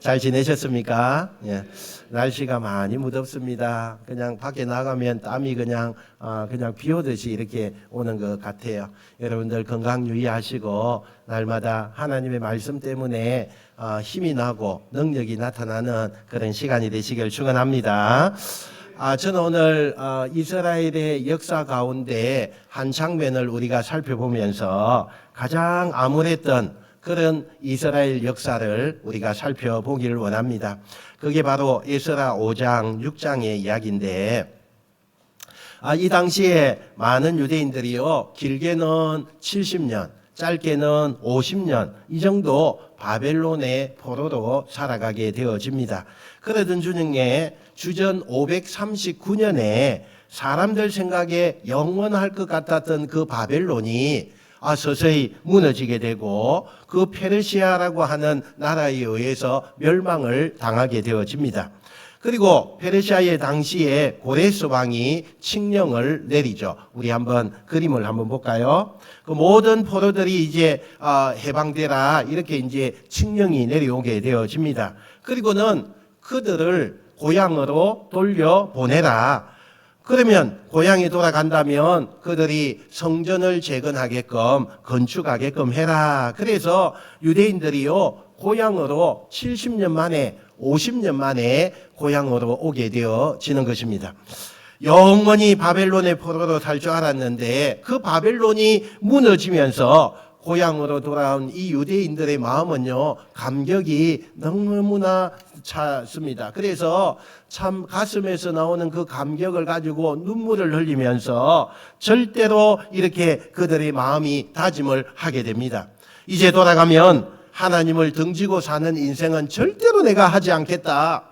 잘 지내셨습니까? 예. 날씨가 많이 무덥습니다. 그냥 밖에 나가면 땀이 그냥 비 오듯이 이렇게 오는 것 같아요. 여러분들 건강 유의하시고 날마다 하나님의 말씀 때문에 힘이 나고 능력이 나타나는 그런 시간이 되시길 축원합니다. 저는 오늘 이스라엘의 역사 가운데 한 장면을 우리가 살펴보면서 가장 암울했던 그런 이스라엘 역사를 우리가 살펴보기를 원합니다. 그게 바로 에스라 5장, 6장의 이야기인데 이 당시에 많은 유대인들이요, 길게는 70년, 짧게는 50년 이 정도 바벨론의 포로로 살아가게 되어집니다. 그러던 중에 주전 539년에 사람들 생각에 영원할 것 같았던 그 바벨론이 서서히 무너지게 되고 그 페르시아라고 하는 나라에 의해서 멸망을 당하게 되어집니다. 그리고 페르시아의 당시에 고레스 왕이 칙령을 내리죠. 우리 한번 그림을 한번 볼까요? 그 모든 포로들이 이제 해방되라 이렇게 이제 칙령이 내려오게 되어집니다. 그리고는 그들을 고향으로 돌려보내라. 그러면 고향에 돌아간다면 그들이 성전을 재건하게끔 건축하게끔 해라. 그래서 유대인들이요, 고향으로 70년 만에 50년 만에 고향으로 오게 되어지는 것입니다. 영원히 바벨론의 포로로 살 줄 알았는데 그 바벨론이 무너지면서 고향으로 돌아온 이 유대인들의 마음은요, 감격이 너무나 찼습니다. 그래서 참 가슴에서 나오는 그 감격을 가지고 눈물을 흘리면서 절대로 이렇게 그들의 마음이 다짐을 하게 됩니다. 이제 돌아가면 하나님을 등지고 사는 인생은 절대로 내가 하지 않겠다.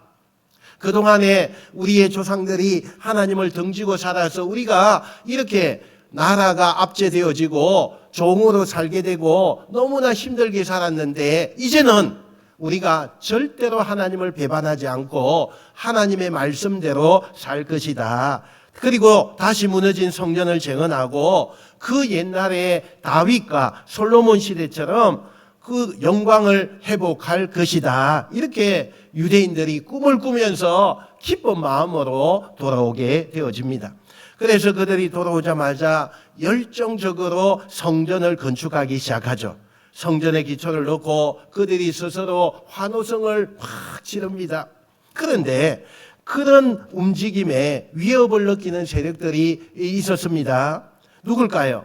그동안에 우리의 조상들이 하나님을 등지고 살아서 우리가 이렇게 나라가 압제되어지고 종으로 살게 되고 너무나 힘들게 살았는데 이제는 우리가 절대로 하나님을 배반하지 않고 하나님의 말씀대로 살 것이다. 그리고 다시 무너진 성전을 재건하고 그 옛날에 다윗과 솔로몬 시대처럼 그 영광을 회복할 것이다. 이렇게 유대인들이 꿈을 꾸면서 기쁜 마음으로 돌아오게 되어집니다. 그래서 그들이 돌아오자마자 열정적으로 성전을 건축하기 시작하죠. 성전의 기초를 넣고 그들이 스스로 환호성을 팍 지릅니다. 그런데 그런 움직임에 위협을 느끼는 세력들이 있었습니다. 누굴까요?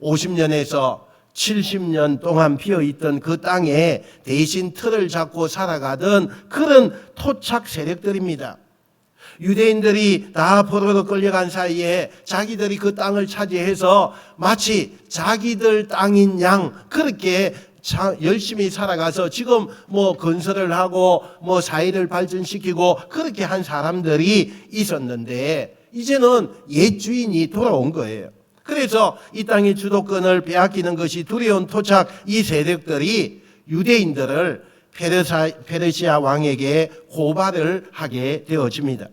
50년에서 70년 동안 비어있던 그 땅에 대신 틀을 잡고 살아가던 그런 토착 세력들입니다. 유대인들이 다 포로로 끌려간 사이에 자기들이 그 땅을 차지해서 마치 자기들 땅인 양 그렇게 열심히 살아가서 지금 건설을 하고 사회를 발전시키고 그렇게 한 사람들이 있었는데 이제는 옛 주인이 돌아온 거예요. 그래서 이 땅의 주도권을 빼앗기는 것이 두려운 토착 이 세력들이 유대인들을 페르시아 왕에게 고발을 하게 되어집니다.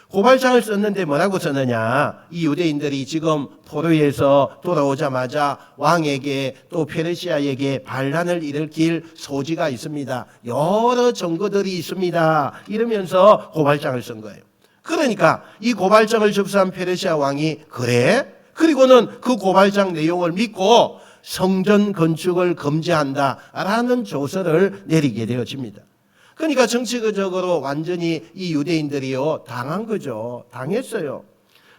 고발장을 썼는데 뭐라고 썼느냐? 이 유대인들이 지금 포로에서 돌아오자마자 왕에게 또 페르시아에게 반란을 일으킬 소지가 있습니다. 여러 증거들이 있습니다. 이러면서 고발장을 쓴 거예요. 그러니까 이 고발장을 접수한 페르시아 왕이 그래? 그리고는 그 고발장 내용을 믿고 성전 건축을 금지한다라는 조서를 내리게 되어집니다. 그러니까 정치적으로 완전히 이 유대인들이요 당한 거죠. 당했어요.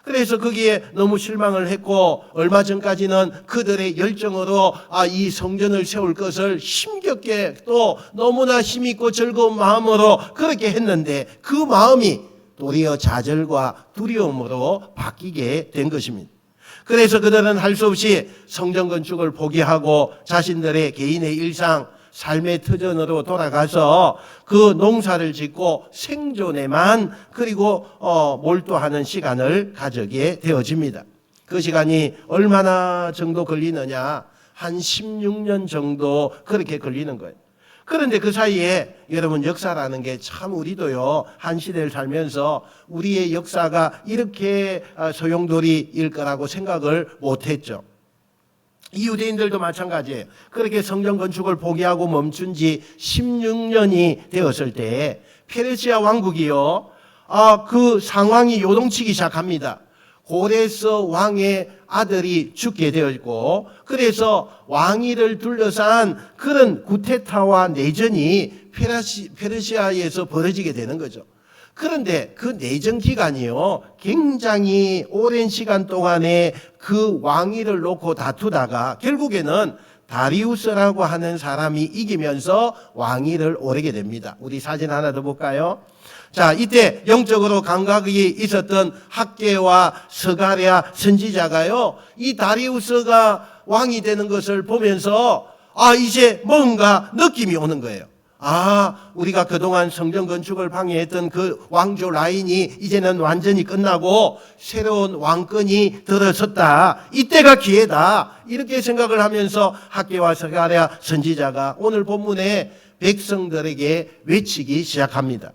그래서 거기에 너무 실망을 했고 얼마 전까지는 그들의 열정으로 이 성전을 세울 것을 힘겹게 또 너무나 힘있고 즐거운 마음으로 그렇게 했는데 그 마음이 도리어 좌절과 두려움으로 바뀌게 된 것입니다. 그래서 그들은 할 수 없이 성전 건축을 포기하고 자신들의 개인의 일상 삶의 터전으로 돌아가서 그 농사를 짓고 생존에만 그리고 몰두하는 시간을 가지게 되어집니다. 그 시간이 얼마나 정도 걸리느냐? 한 16년 정도 그렇게 걸리는 거예요. 그런데 그 사이에 여러분 역사라는 게 참 우리도요 한 시대를 살면서 우리의 역사가 이렇게 소용돌이일 거라고 생각을 못했죠. 이 유대인들도 마찬가지예요. 그렇게 성전 건축을 포기하고 멈춘 지 16년이 되었을 때 페르시아 왕국이요, 그 상황이 요동치기 시작합니다. 고레스 왕의 아들이 죽게 되었고, 그래서 왕위를 둘러싼 그런 구테타와 내전이 페르시아에서 벌어지게 되는 거죠. 그런데 그 내전 기간이요, 굉장히 오랜 시간 동안에 그 왕위를 놓고 다투다가 결국에는 다리우스라고 하는 사람이 이기면서 왕위를 오르게 됩니다. 우리 사진 하나 더 볼까요? 자, 이때 영적으로 감각이 있었던 학개와 스가랴 선지자가요, 이 다리우스가 왕이 되는 것을 보면서 이제 뭔가 느낌이 오는 거예요. 우리가 그동안 성전 건축을 방해했던 그 왕조 라인이 이제는 완전히 끝나고 새로운 왕권이 들어섰다. 이때가 기회다. 이렇게 생각을 하면서 학개와 스가랴 선지자가 오늘 본문에 백성들에게 외치기 시작합니다.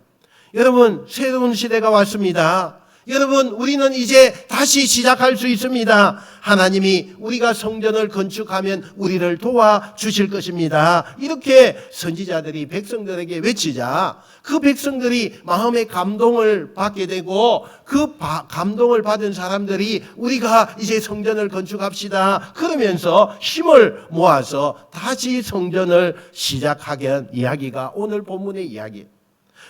여러분, 새로운 시대가 왔습니다. 여러분, 우리는 이제 다시 시작할 수 있습니다. 하나님이 우리가 성전을 건축하면 우리를 도와주실 것입니다. 이렇게 선지자들이 백성들에게 외치자 그 백성들이 마음의 감동을 받게 되고, 그 감동을 받은 사람들이 우리가 이제 성전을 건축합시다 그러면서 힘을 모아서 다시 성전을 시작하게 이야기가 오늘 본문의 이야기예요.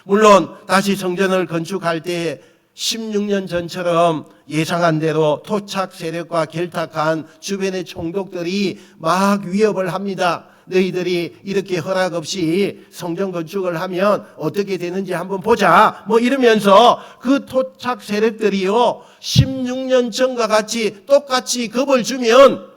물론 다시 성전을 건축할 때 16년 전처럼 예상한 대로 토착 세력과 결탁한 주변의 총독들이 막 위협을 합니다. 너희들이 이렇게 허락 없이 성전 건축을 하면 어떻게 되는지 한번 보자, 이러면서 그 토착 세력들이요, 16년 전과 같이 똑같이 겁을 주면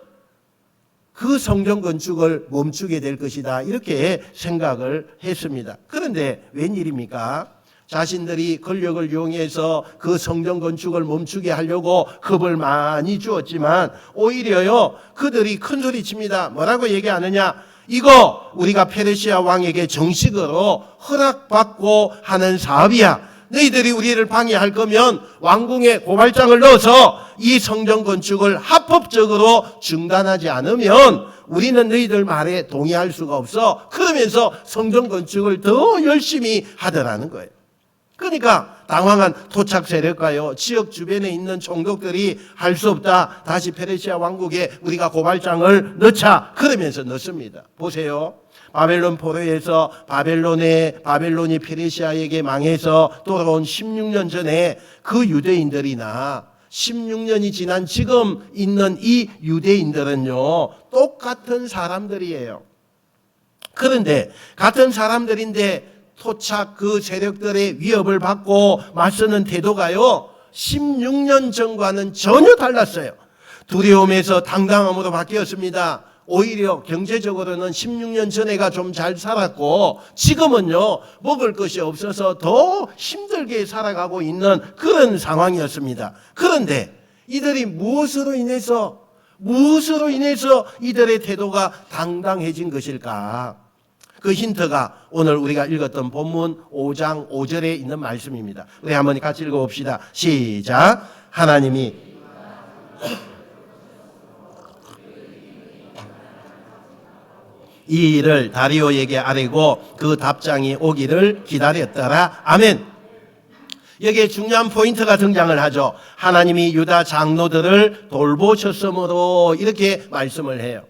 그 성전 건축을 멈추게 될 것이다, 이렇게 생각을 했습니다. 그런데 웬일입니까? 자신들이 권력을 이용해서 그 성전 건축을 멈추게 하려고 겁을 많이 주었지만 오히려요, 그들이 큰 소리 칩니다. 뭐라고 얘기하느냐? 이거 우리가 페르시아 왕에게 정식으로 허락받고 하는 사업이야. 너희들이 우리를 방해할 거면 왕궁에 고발장을 넣어서 이 성전 건축을 합법적으로 중단하지 않으면 우리는 너희들 말에 동의할 수가 없어. 그러면서 성전 건축을 더 열심히 하더라는 거예요. 그러니까 당황한 토착 세력과요, 지역 주변에 있는 총독들이 할 수 없다, 다시 페르시아 왕국에 우리가 고발장을 넣자 그러면서 넣습니다. 보세요. 바벨론 포로에서 바벨론이 페르시아에게 망해서 돌아온 16년 전에 그 유대인들이나 16년이 지난 지금 있는 이 유대인들은요, 똑같은 사람들이에요. 그런데 같은 사람들인데 토착 그 세력들의 위협을 받고 맞서는 태도가요, 16년 전과는 전혀 달랐어요. 두려움에서 당당함으로 바뀌었습니다. 오히려 경제적으로는 16년 전에가 좀 잘 살았고 지금은요, 먹을 것이 없어서 더 힘들게 살아가고 있는 그런 상황이었습니다. 그런데 이들이 무엇으로 인해서 이들의 태도가 당당해진 것일까? 그 힌트가 오늘 우리가 읽었던 본문 5장 5절에 있는 말씀입니다. 우리 한번 같이 읽어봅시다. 시작. 하나님이 이 일을 다리오에게 아뢰고 그 답장이 오기를 기다렸더라. 아멘. 여기에 중요한 포인트가 등장을 하죠. 하나님이 유다 장로들을 돌보셨으므로 이렇게 말씀을 해요.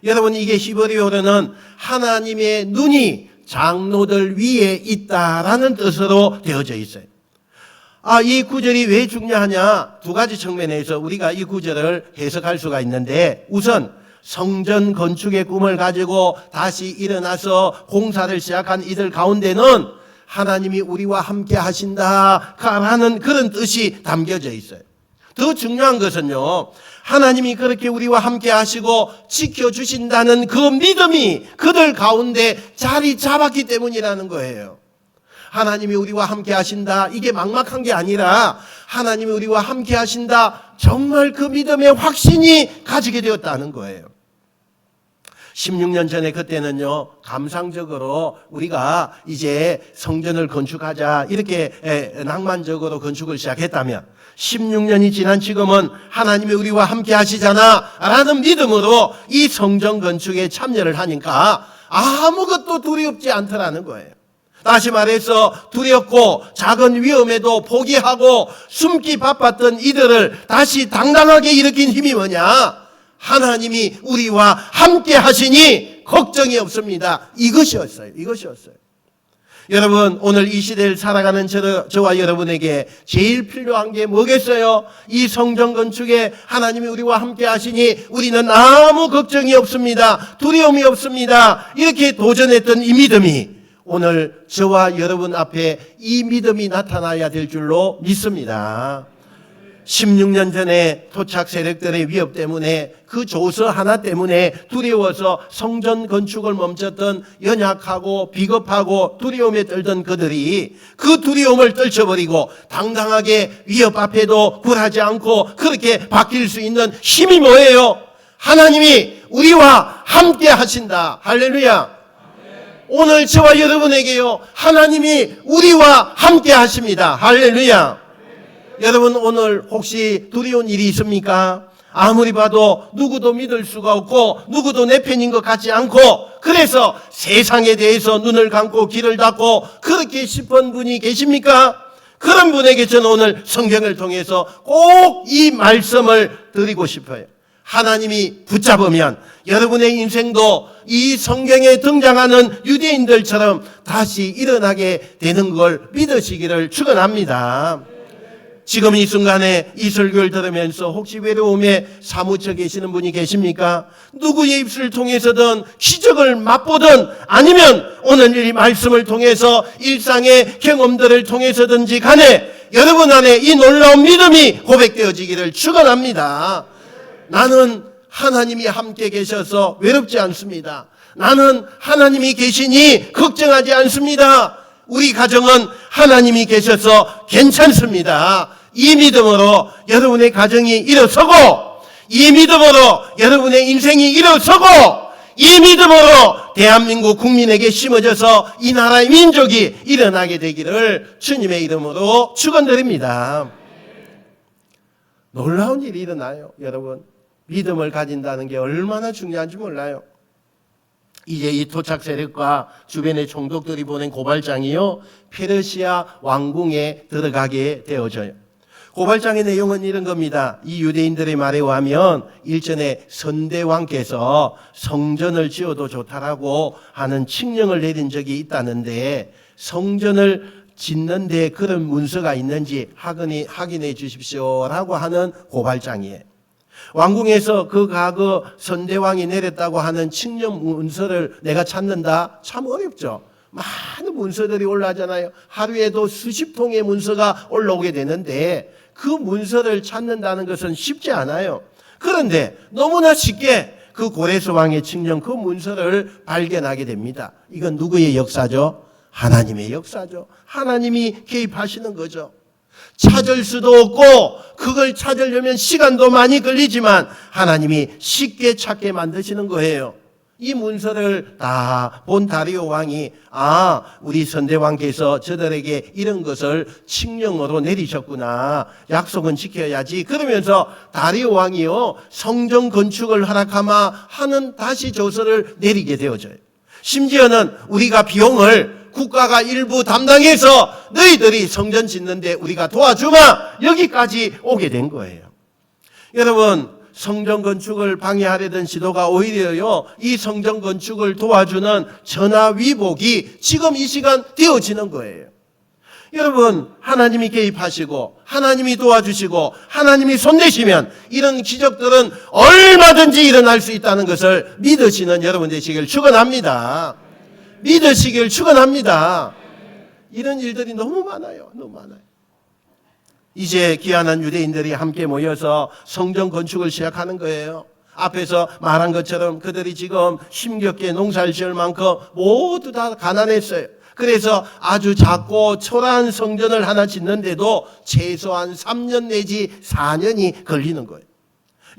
여러분, 이게 히브리어로는 하나님의 눈이 장로들 위에 있다라는 뜻으로 되어져 있어요. 이 구절이 왜 중요하냐? 두 가지 측면에서 우리가 이 구절을 해석할 수가 있는데, 우선 성전 건축의 꿈을 가지고 다시 일어나서 공사를 시작한 이들 가운데는 하나님이 우리와 함께 하신다라는 그런 뜻이 담겨져 있어요. 더 중요한 것은요, 하나님이 그렇게 우리와 함께 하시고 지켜주신다는 그 믿음이 그들 가운데 자리 잡았기 때문이라는 거예요. 하나님이 우리와 함께 하신다, 이게 막막한 게 아니라 하나님이 우리와 함께 하신다, 정말 그 믿음의 확신이 가지게 되었다는 거예요. 16년 전에 그때는요, 감상적으로 우리가 이제 성전을 건축하자 이렇게 낭만적으로 건축을 시작했다면 16년이 지난 지금은 하나님이 우리와 함께 하시잖아 라는 믿음으로 이 성전 건축에 참여를 하니까 아무것도 두렵지 않더라는 거예요. 다시 말해서 두렵고 작은 위험에도 포기하고 숨기 바빴던 이들을 다시 당당하게 일으킨 힘이 뭐냐? 하나님이 우리와 함께 하시니 걱정이 없습니다. 이것이었어요. 여러분, 오늘 이 시대를 살아가는 저와 여러분에게 제일 필요한 게 뭐겠어요? 이 성전 건축에 하나님이 우리와 함께 하시니 우리는 아무 걱정이 없습니다. 두려움이 없습니다. 이렇게 도전했던 이 믿음이 오늘 저와 여러분 앞에 이 믿음이 나타나야 될 줄로 믿습니다. 16년 전에 토착 세력들의 위협 때문에 그 조서 하나 때문에 두려워서 성전 건축을 멈췄던 연약하고 비겁하고 두려움에 떨던 그들이 그 두려움을 떨쳐버리고 당당하게 위협 앞에도 굴하지 않고 그렇게 바뀔 수 있는 힘이 뭐예요? 하나님이 우리와 함께 하신다. 할렐루야. 오늘 저와 여러분에게요, 하나님이 우리와 함께 하십니다. 할렐루야. 여러분, 오늘 혹시 두려운 일이 있습니까? 아무리 봐도 누구도 믿을 수가 없고 누구도 내 편인 것 같지 않고 그래서 세상에 대해서 눈을 감고 귀를 닫고 그렇게 싶은 분이 계십니까? 그런 분에게 저는 오늘 성경을 통해서 꼭 이 말씀을 드리고 싶어요. 하나님이 붙잡으면 여러분의 인생도 이 성경에 등장하는 유대인들처럼 다시 일어나게 되는 걸 믿으시기를 축원합니다. 지금 이 순간에 이 설교를 들으면서 혹시 외로움에 사무쳐 계시는 분이 계십니까? 누구의 입술을 통해서든 기적을 맛보든 아니면 오늘 이 말씀을 통해서 일상의 경험들을 통해서든지 간에 여러분 안에 이 놀라운 믿음이 고백되어지기를 축원합니다. 나는 하나님이 함께 계셔서 외롭지 않습니다. 나는 하나님이 계시니 걱정하지 않습니다. 우리 가정은 하나님이 계셔서 괜찮습니다. 이 믿음으로 여러분의 가정이 일어서고, 이 믿음으로 여러분의 인생이 일어서고, 이 믿음으로 대한민국 국민에게 심어져서 이 나라의 민족이 일어나게 되기를 주님의 이름으로 축원드립니다. 놀라운 일이 일어나요, 여러분. 믿음을 가진다는 게 얼마나 중요한지 몰라요. 이제 이 토착 세력과 주변의 총독들이 보낸 고발장이요, 페르시아 왕궁에 들어가게 되어져요. 고발장의 내용은 이런 겁니다. 이 유대인들의 말에 의하면 일전에 선대왕께서 성전을 지어도 좋다라고 하는 칙령을 내린 적이 있다는데 성전을 짓는데 그런 문서가 있는지 확인해 주십시오라고 하는 고발장이에요. 왕궁에서 그 과거 선대왕이 내렸다고 하는 칙령 문서를 내가 찾는다? 참 어렵죠. 많은 문서들이 올라오잖아요. 하루에도 수십 통의 문서가 올라오게 되는데 그 문서를 찾는다는 것은 쉽지 않아요. 그런데 너무나 쉽게 그 고레스 왕의 칙령 그 문서를 발견하게 됩니다. 이건 누구의 역사죠? 하나님의 역사죠. 하나님이 개입하시는 거죠. 찾을 수도 없고 그걸 찾으려면 시간도 많이 걸리지만 하나님이 쉽게 찾게 만드시는 거예요. 이 문서를 다 본 다리오 왕이 우리 선대왕께서 저들에게 이런 것을 칙령으로 내리셨구나. 약속은 지켜야지. 그러면서 다리오 왕이요 성전 건축을 허락하마 하는 다시 조서를 내리게 되어져요. 심지어는 우리가 비용을 국가가 일부 담당해서 너희들이 성전 짓는데 우리가 도와주마 여기까지 오게 된 거예요. 여러분, 성전 건축을 방해하려던 시도가 오히려요 이 성전 건축을 도와주는 전화위복이 지금 이 시간 되어지는 거예요. 여러분, 하나님이 개입하시고 하나님이 도와주시고 하나님이 손대시면 이런 기적들은 얼마든지 일어날 수 있다는 것을 믿으시는 여러분 되시길 축원합니다. 믿으시길 축원합니다. 이런 일들이 너무 많아요. 너무 많아요. 이제 귀환한 유대인들이 함께 모여서 성전 건축을 시작하는 거예요. 앞에서 말한 것처럼 그들이 지금 힘겹게 농사를 지을 만큼 모두 다 가난했어요. 그래서 아주 작고 초라한 성전을 하나 짓는데도 최소한 3년 내지 4년이 걸리는 거예요.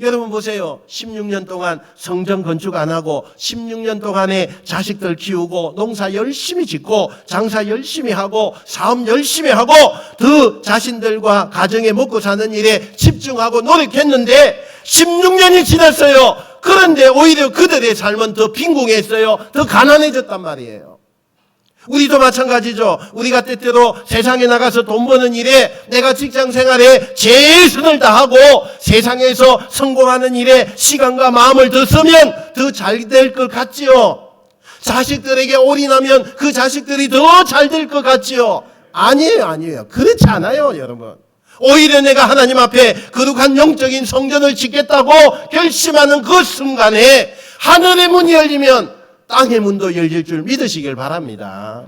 여러분 보세요. 16년 동안 성전 건축 안 하고 16년 동안에 자식들 키우고 농사 열심히 짓고 장사 열심히 하고 사업 열심히 하고 그 자신들과 가정에 먹고 사는 일에 집중하고 노력했는데 16년이 지났어요. 그런데 오히려 그들의 삶은 더 빈궁했어요. 더 가난해졌단 말이에요. 우리도 마찬가지죠. 우리가 때때로 세상에 나가서 돈 버는 일에 내가 직장 생활에 최선을 다하고 세상에서 성공하는 일에 시간과 마음을 더 쓰면 더 잘 될 것 같지요. 자식들에게 올인하면 그 자식들이 더 잘 될 것 같지요. 아니에요. 그렇지 않아요, 여러분. 오히려 내가 하나님 앞에 거룩한 영적인 성전을 짓겠다고 결심하는 그 순간에 하늘의 문이 열리면 땅의 문도 열릴 줄 믿으시길 바랍니다.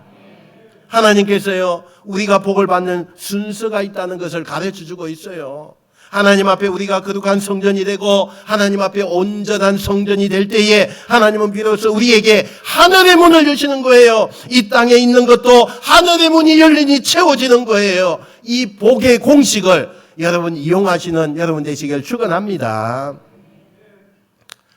하나님께서요, 우리가 복을 받는 순서가 있다는 것을 가르쳐 주고 있어요. 하나님 앞에 우리가 거룩한 성전이 되고 하나님 앞에 온전한 성전이 될 때에 하나님은 비로소 우리에게 하늘의 문을 여시는 거예요. 이 땅에 있는 것도 하늘의 문이 열리니 채워지는 거예요. 이 복의 공식을 여러분 이용하시는 여러분 되시길 축원합니다.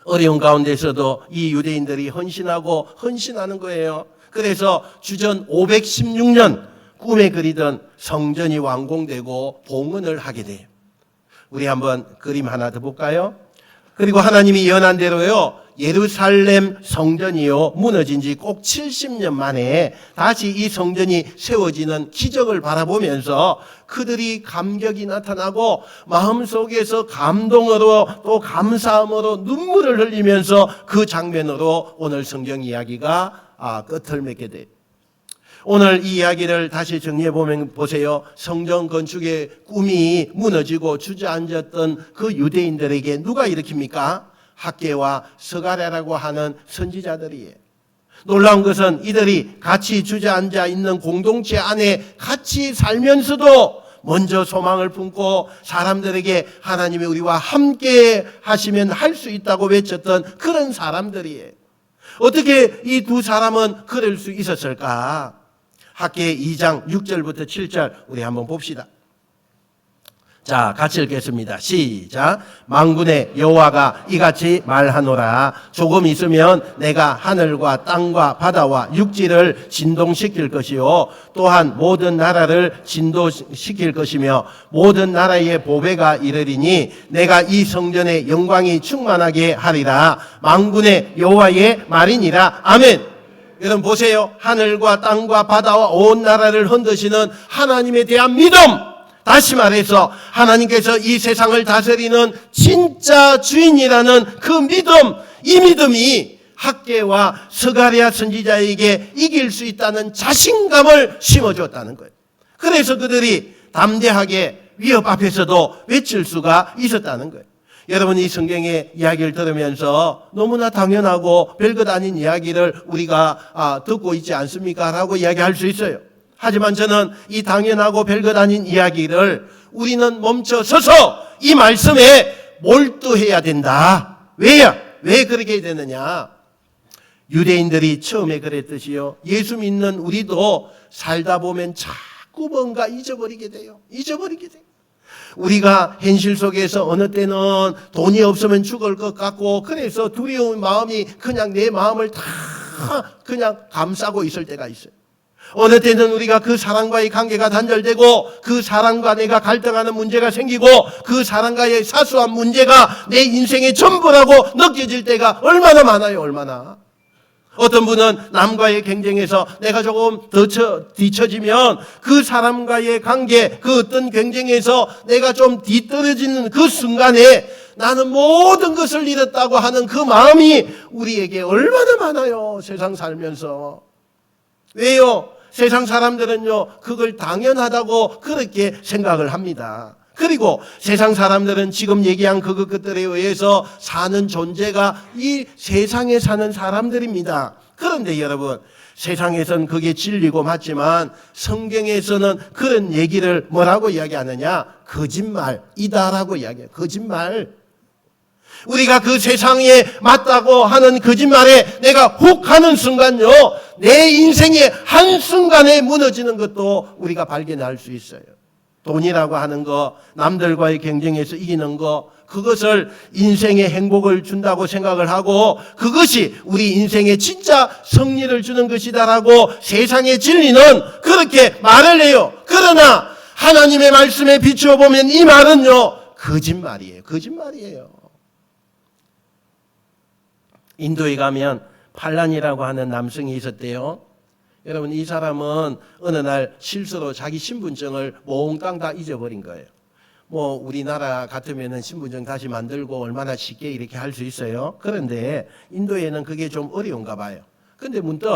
어려운 가운데서도 이 유대인들이 헌신하고 헌신하는 거예요. 그래서 주전 516년 꿈에 그리던 성전이 완공되고 봉헌을 하게 돼요. 우리 한번 그림 하나 더 볼까요? 그리고 하나님이 예언한 대로요, 예루살렘 성전이요 무너진 지 꼭 70년 만에 다시 이 성전이 세워지는 기적을 바라보면서 그들이 감격이 나타나고 마음속에서 감동으로 또 감사함으로 눈물을 흘리면서 그 장면으로 오늘 성경 이야기가 끝을 맺게 돼요. 오늘 이 이야기를 다시 정리해 보면 보세요. 성전 건축의 꿈이 무너지고 주저앉았던 그 유대인들에게 누가 일으킵니까? 학개와 스가랴라고 하는 선지자들이에요. 놀라운 것은 이들이 같이 주저앉아 있는 공동체 안에 같이 살면서도 먼저 소망을 품고 사람들에게 하나님이 우리와 함께 하시면 할 수 있다고 외쳤던 그런 사람들이에요. 어떻게 이 두 사람은 그럴 수 있었을까? 학개 2장 6절부터 7절 우리 한번 봅시다. 자, 같이 읽겠습니다. 시작. 만군의 여호와가 이같이 말하노라. 조금 있으면 내가 하늘과 땅과 바다와 육지를 진동시킬 것이요 또한 모든 나라를 진동시킬 것이며 모든 나라의 보배가 이르리니 내가 이 성전의 영광이 충만하게 하리라. 만군의 여호와의 말이니라. 아멘. 여러분 보세요. 하늘과 땅과 바다와 온 나라를 흔드시는 하나님에 대한 믿음. 다시 말해서 하나님께서 이 세상을 다스리는 진짜 주인이라는 그 믿음, 이 믿음이 학개와 스가랴 선지자에게 이길 수 있다는 자신감을 심어줬다는 거예요. 그래서 그들이 담대하게 위협 앞에서도 외칠 수가 있었다는 거예요. 여러분 이 성경의 이야기를 들으면서 너무나 당연하고 별것 아닌 이야기를 우리가 듣고 있지 않습니까? 라고 이야기할 수 있어요. 하지만 저는 이 당연하고 별것 아닌 이야기를 우리는 멈춰 서서 이 말씀에 몰두해야 된다. 왜 그렇게 되느냐? 유대인들이 처음에 그랬듯이요. 예수 믿는 우리도 살다 보면 자꾸 뭔가 잊어버리게 돼요. 우리가 현실 속에서 어느 때는 돈이 없으면 죽을 것 같고 그래서 두려운 마음이 그냥 내 마음을 다 그냥 감싸고 있을 때가 있어요. 어느 때는 우리가 그 사람과의 관계가 단절되고 그 사람과 내가 갈등하는 문제가 생기고 그 사람과의 사소한 문제가 내 인생의 전부라고 느껴질 때가 얼마나 많아요. 얼마나. 어떤 분은 남과의 경쟁에서 내가 조금 더 뒤처지면 그 사람과의 관계, 그 어떤 경쟁에서 내가 좀 뒤떨어지는 그 순간에 나는 모든 것을 잃었다고 하는 그 마음이 우리에게 얼마나 많아요. 세상 살면서. 왜요? 세상 사람들은요, 그걸 당연하다고 그렇게 생각을 합니다. 그리고 세상 사람들은 지금 얘기한 그것들에 의해서 사는 존재가 이 세상에 사는 사람들입니다. 그런데 여러분, 세상에선 그게 진리고 맞지만 성경에서는 그런 얘기를 뭐라고 이야기하느냐? 거짓말이다라고 이야기해요. 거짓말. 우리가 그 세상에 맞다고 하는 거짓말에 내가 훅 하는 순간요, 내 인생의 한순간에 무너지는 것도 우리가 발견할 수 있어요. 돈이라고 하는 거, 남들과의 경쟁에서 이기는 거, 그것을 인생의 행복을 준다고 생각을 하고 그것이 우리 인생의 진짜 승리를 주는 것이다라고 세상의 진리는 그렇게 말을 해요. 그러나 하나님의 말씀에 비추어 보면 이 말은요, 거짓말이에요. 거짓말이에요. 인도에 가면 팔란이라고 하는 남성이 있었대요. 여러분, 이 사람은 어느 날 실수로 자기 신분증을 몽땅 다 잊어버린 거예요. 뭐 우리나라 같으면은 신분증 다시 만들고 얼마나 쉽게 이렇게 할 수 있어요. 그런데 인도에는 그게 좀 어려운가 봐요. 근데 문득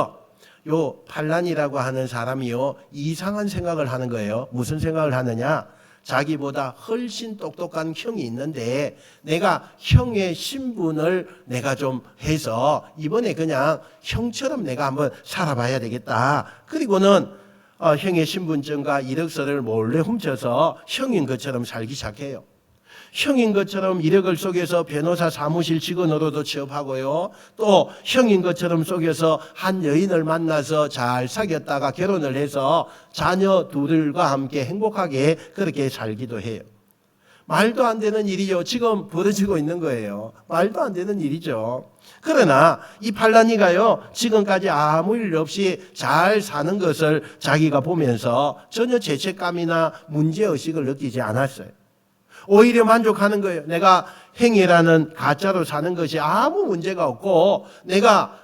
요 팔란이라고 하는 사람이요, 이상한 생각을 하는 거예요. 무슨 생각을 하느냐? 자기보다 훨씬 똑똑한 형이 있는데 내가 형의 신분을 내가 좀 해서 이번에 그냥 형처럼 내가 한번 살아봐야 되겠다. 그리고는 형의 신분증과 이력서를 몰래 훔쳐서 형인 것처럼 살기 시작해요. 형인 것처럼 이력을 속여서 변호사 사무실 직원으로도 취업하고요. 또 형인 것처럼 속여서 한 여인을 만나서 잘 사귀었다가 결혼을 해서 자녀 둘과 함께 행복하게 그렇게 살기도 해요. 말도 안 되는 일이요. 지금 벌어지고 있는 거예요. 말도 안 되는 일이죠. 그러나 이 팔란이가요, 지금까지 아무 일 없이 잘 사는 것을 자기가 보면서 전혀 죄책감이나 문제의식을 느끼지 않았어요. 오히려 만족하는 거예요. 내가 행위라는 가짜로 사는 것이 아무 문제가 없고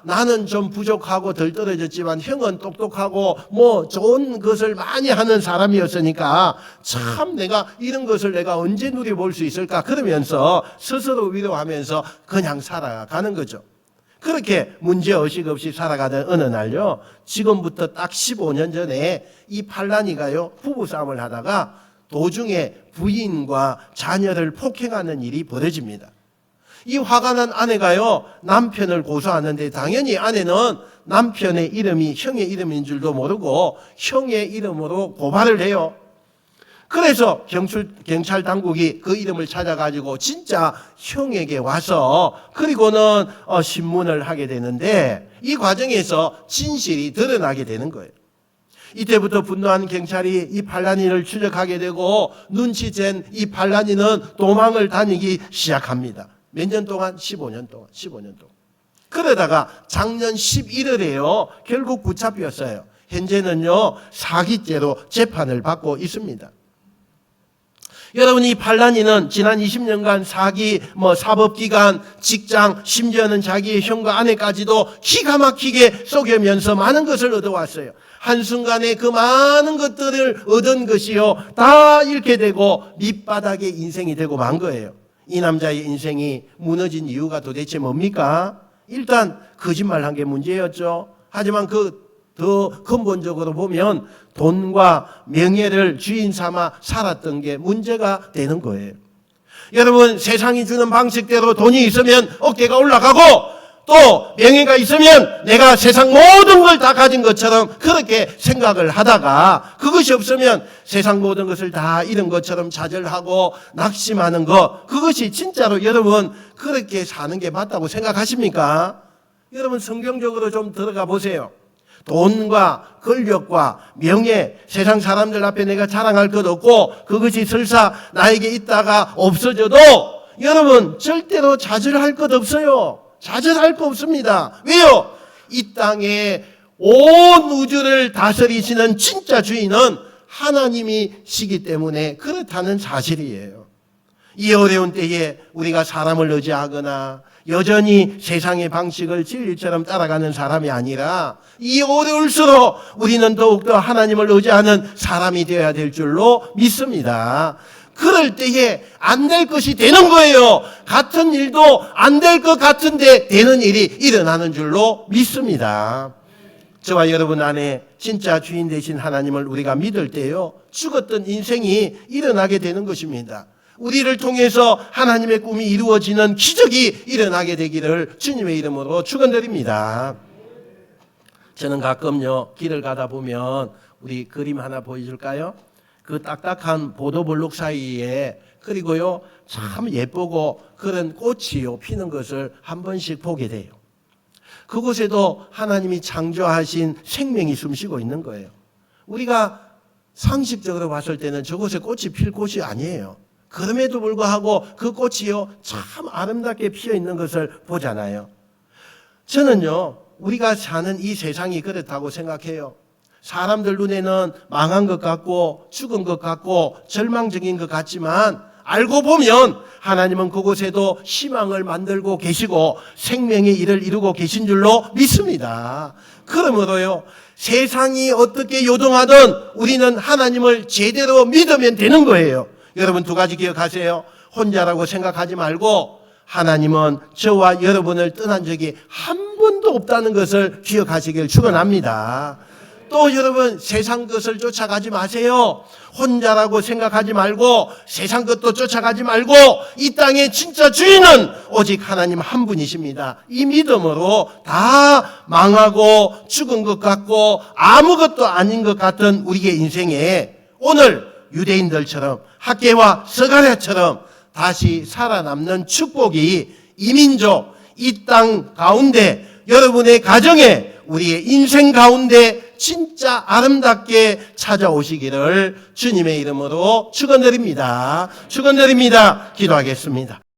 나는 좀 부족하고 덜 떨어졌지만 형은 똑똑하고 뭐 좋은 것을 많이 하는 사람이었으니까 참 내가 이런 것을 내가 언제 누려볼 수 있을까 그러면서 스스로 위로하면서 그냥 살아가는 거죠. 그렇게 문제의식 없이 살아가던 어느 날요, 지금부터 딱 15년 전에 이 팔란이가요, 부부싸움을 하다가 도중에 부인과 자녀를 폭행하는 일이 벌어집니다. 이 화가 난 아내가요, 남편을 고소하는데 당연히 아내는 남편의 이름이 형의 이름인 줄도 모르고 형의 이름으로 고발을 해요. 그래서 경찰 당국이 그 이름을 찾아가지고 진짜 형에게 와서 그리고는 신문을 하게 되는데 이 과정에서 진실이 드러나게 되는 거예요. 이때부터 분노한 경찰이 이 팔란이를 추적하게 되고 눈치챈 이 팔란이는 도망을 다니기 시작합니다. 몇 년 동안? 15년 동안. 그러다가 작년 11월에요. 결국 붙잡혔어요. 현재는요, 사기죄로 재판을 받고 있습니다. 여러분, 이 팔란이는 지난 20년간 사기, 사법기관, 직장, 심지어는 자기의 형과 아내까지도 기가 막히게 속이면서 많은 것을 얻어왔어요. 한순간에 그 많은 것들을 얻은 것이요, 다 잃게 되고 밑바닥의 인생이 되고 만 거예요. 이 남자의 인생이 무너진 이유가 도대체 뭡니까? 일단 거짓말한 게 문제였죠. 하지만 더 근본적으로 보면 돈과 명예를 주인 삼아 살았던 게 문제가 되는 거예요. 여러분, 세상이 주는 방식대로 돈이 있으면 어깨가 올라가고 또 명예가 있으면 내가 세상 모든 걸 다 가진 것처럼 그렇게 생각을 하다가 그것이 없으면 세상 모든 것을 다 잃은 것처럼 좌절하고 낙심하는 것, 그것이 진짜로 여러분 그렇게 사는 게 맞다고 생각하십니까? 여러분, 성경적으로 좀 들어가 보세요. 돈과 권력과 명예, 세상 사람들 앞에 내가 자랑할 것 없고 그것이 설사 나에게 있다가 없어져도 여러분 절대로 좌절할 것 없어요. 좌절할 거 없습니다. 왜요? 이 땅에 온 우주를 다스리시는 진짜 주인은 하나님이시기 때문에 그렇다는 사실이에요. 이 어려운 때에 우리가 사람을 의지하거나 여전히 세상의 방식을 진리처럼 따라가는 사람이 아니라 이 어려울수록 우리는 더욱더 하나님을 의지하는 사람이 되어야 될 줄로 믿습니다. 그럴 때에 안 될 것이 되는 거예요. 같은 일도 안 될 것 같은데 되는 일이 일어나는 줄로 믿습니다. 저와 여러분 안에 진짜 주인 되신 하나님을 우리가 믿을 때요, 죽었던 인생이 일어나게 되는 것입니다. 우리를 통해서 하나님의 꿈이 이루어지는 기적이 일어나게 되기를 주님의 이름으로 축원드립니다. 저는 가끔요, 길을 가다 보면 우리 그림 하나 보여줄까요? 그 딱딱한 보도블록 사이에 그리고요, 참 예쁘고 그런 꽃이요 피는 것을 한 번씩 보게 돼요. 그곳에도 하나님이 창조하신 생명이 숨쉬고 있는 거예요. 우리가 상식적으로 봤을 때는 저곳에 꽃이 필 곳이 아니에요. 그럼에도 불구하고 그 꽃이요 참 아름답게 피어 있는 것을 보잖아요. 저는요 우리가 사는 이 세상이 그렇다고 생각해요. 사람들 눈에는 망한 것 같고 죽은 것 같고 절망적인 것 같지만 알고 보면 하나님은 그곳에도 희망을 만들고 계시고 생명의 일을 이루고 계신 줄로 믿습니다. 그러므로요 세상이 어떻게 요동하든 우리는 하나님을 제대로 믿으면 되는 거예요. 여러분 두 가지 기억하세요. 혼자라고 생각하지 말고 하나님은 저와 여러분을 떠난 적이 한 번도 없다는 것을 기억하시길 축원합니다. 또 여러분 세상 것을 쫓아가지 마세요. 혼자라고 생각하지 말고 세상 것도 쫓아가지 말고 이 땅의 진짜 주인은 오직 하나님 한 분이십니다. 이 믿음으로 다 망하고 죽은 것 같고 아무것도 아닌 것 같은 우리의 인생에 오늘 유대인들처럼 학개와 스가랴처럼 다시 살아남는 축복이 이 민족, 이 땅 가운데 여러분의 가정에 우리의 인생 가운데 진짜 아름답게 찾아오시기를 주님의 이름으로 축원드립니다. 축원드립니다. 기도하겠습니다.